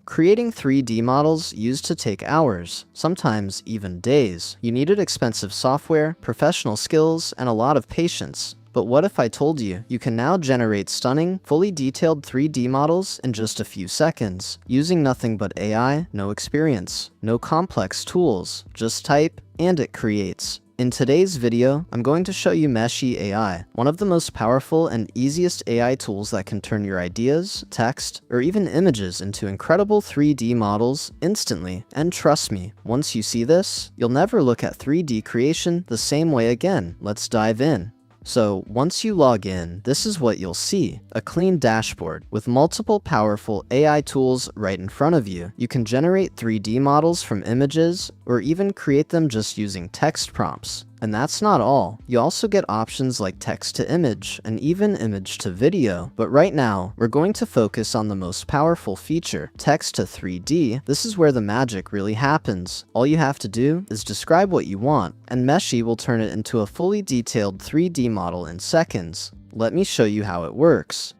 Creating 3D models used to take hours, sometimes even days. You needed expensive software, professional skills, and a lot of patience. But what if I told you you can now generate stunning, fully detailed 3D models in just a few seconds, using nothing but AI, no experience, no complex tools, just type, and it creates. In today's video, I'm going to show you Meshy AI, one of the most powerful and easiest AI tools that can turn your ideas, text, or even images into incredible 3D models instantly. And trust me, once you see this, you'll never look at 3D creation the same way again. Let's dive in. So, once you log in, this is what you'll see. A clean dashboard with multiple powerful AI tools right in front of you. You can generate 3D models from images, or even create them just using text prompts. And that's not all. You also get options like text to image, and even image to video. But right now, we're going to focus on the most powerful feature, text to 3D. This is where the magic really happens. All you have to do is describe what you want, and Meshy will turn it into a fully detailed 3D model in seconds. Let me show you how it works.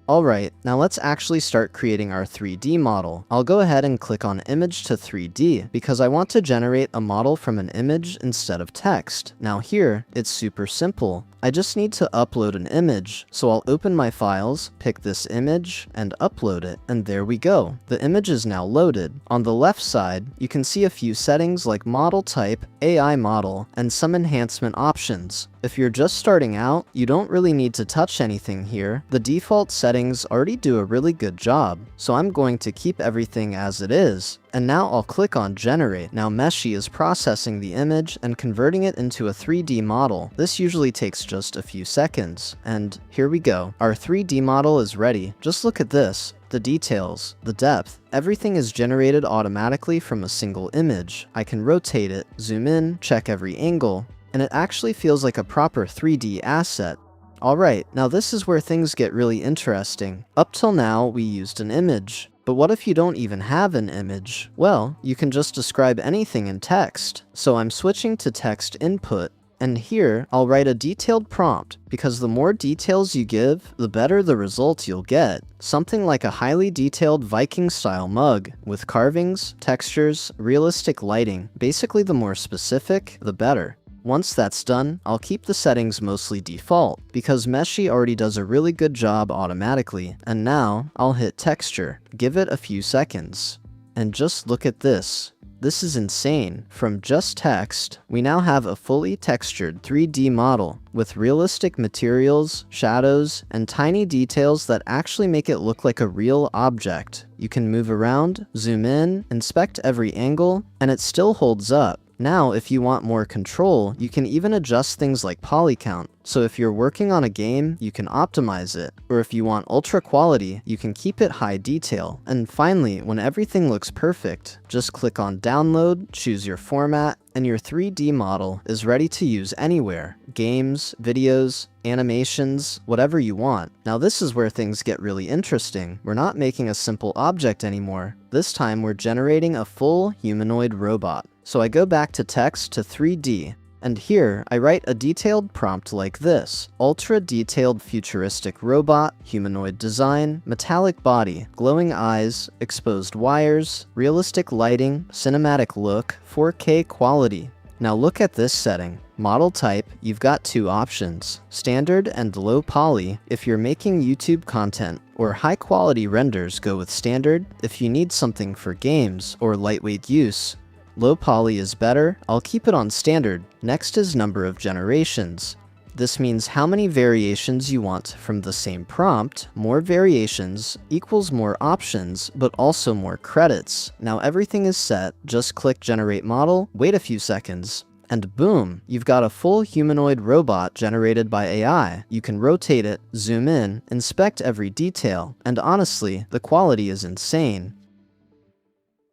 Alright, now let's actually start creating our 3D model. I'll go ahead and click on Image to 3D because I want to generate a model from an image instead of text. Now here, it's super simple. I just need to upload an image, so I'll open my files, pick this image, and upload it, and there we go. The image is now loaded. On the left side, you can see a few settings like model type, AI model, and some enhancement options. If you're just starting out, you don't really need to touch anything here. The default settings already do a really good job, so I'm going to keep everything as it is. And now I'll click on Generate. Now Meshy is processing the image and converting it into a 3D model. This usually takes just a few seconds. And here we go. Our 3D model is ready. Just look at this. The details, the depth, everything is generated automatically from a single image. I can rotate it, zoom in, check every angle, and it actually feels like a proper 3D asset. Alright, now this is where things get really interesting. Up till now, we used an image. But what if you don't even have an image? Well, you can just describe anything in text. So I'm switching to text input, and here I'll write a detailed prompt, because the more details you give, the better the result you'll get. Something like a highly detailed Viking-style mug, with carvings, textures, realistic lighting. Basically, the more specific, the better. Once that's done, I'll keep the settings mostly default, because Meshy already does a really good job automatically. And now, I'll hit texture, give it a few seconds. And just look at this. This is insane. From just text, we now have a fully textured 3D model, with realistic materials, shadows, and tiny details that actually make it look like a real object. You can move around, zoom in, inspect every angle, and it still holds up. Now, if you want more control, you can even adjust things like poly count. So if you're working on a game, you can optimize it. Or if you want ultra quality, you can keep it high detail. And finally, when everything looks perfect, just click on download, choose your format, and your 3D model is ready to use anywhere. Games, videos, animations, whatever you want. Now this is where things get really interesting. We're not making a simple object anymore. This time we're generating a full humanoid robot. So I go back to text to 3D, and here I write a detailed prompt like this. Ultra detailed futuristic robot, humanoid design, metallic body, glowing eyes, exposed wires, realistic lighting, cinematic look, 4K quality. Now look at this setting. Model type, you've got two options, standard and low poly if you're making YouTube content, or high quality renders go with standard if you need something for games or lightweight use. Low poly is better, I'll keep it on standard. Next is number of generations. This means how many variations you want from the same prompt. More variations equals more options, but also more credits. Now everything is set, just click generate model, wait a few seconds, and boom, you've got a full humanoid robot generated by AI. You can rotate it, zoom in, inspect every detail, and honestly, the quality is insane.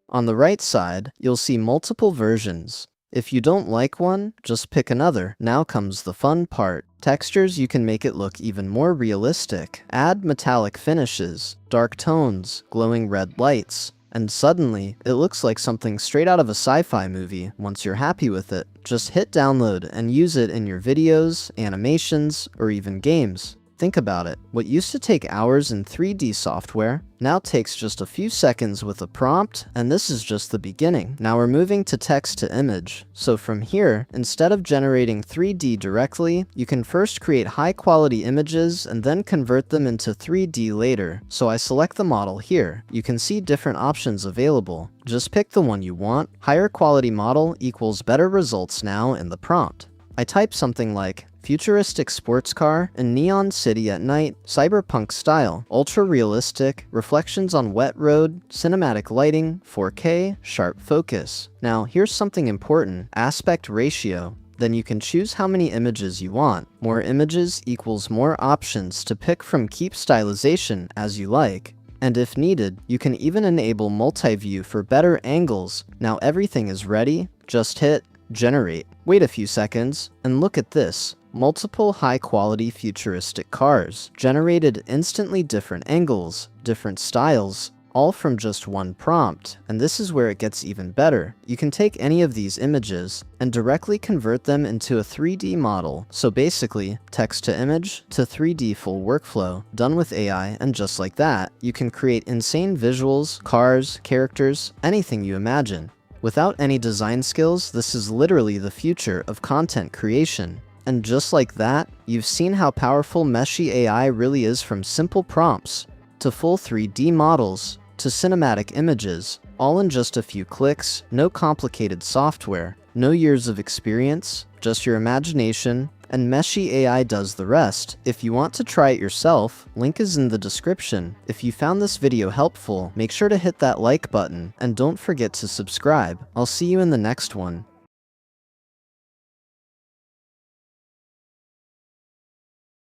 On the right side, you'll see multiple versions. If you don't like one, just pick another. Now comes the fun part. Textures, you can make it look even more realistic. Add metallic finishes, dark tones, glowing red lights, and suddenly, it looks like something straight out of a sci-fi movie. Once you're happy with it, just hit download and use it in your videos, animations, or even games. Think about it. What used to take hours in 3D software now takes just a few seconds with a prompt, and this is just the beginning. Now we're moving to text to image. So from here, instead of generating 3D directly, you can first create high-quality images and then convert them into 3D later. So I select the model here. You can see different options available. Just pick the one you want. Higher quality model equals better results now in the prompt. I type something like futuristic sports car in neon city at night, cyberpunk style, ultra-realistic, reflections on wet road, cinematic lighting, 4K, sharp focus. Now, here's something important, aspect ratio. Then you can choose how many images you want. More images equals more options to pick from. Keep stylization as you like. And if needed, you can even enable multi-view for better angles. Now everything is ready, just hit generate. Wait a few seconds, and look at this. Multiple high-quality futuristic cars, generated instantly different angles, different styles, all from just one prompt. And this is where it gets even better. You can take any of these images and directly convert them into a 3D model. So basically, text to image to 3D full workflow, done with AI, and just like that, you can create insane visuals, cars, characters, anything you imagine. Without any design skills, this is literally the future of content creation. And just like that, you've seen how powerful Meshy AI really is, from simple prompts to full 3D models to cinematic images, all in just a few clicks. No complicated software, no years of experience, just your imagination, and Meshy AI does the rest. If you want to try it yourself, link is in the description. If you found this video helpful, make sure to hit that like button, and don't forget to subscribe. I'll see you in the next one.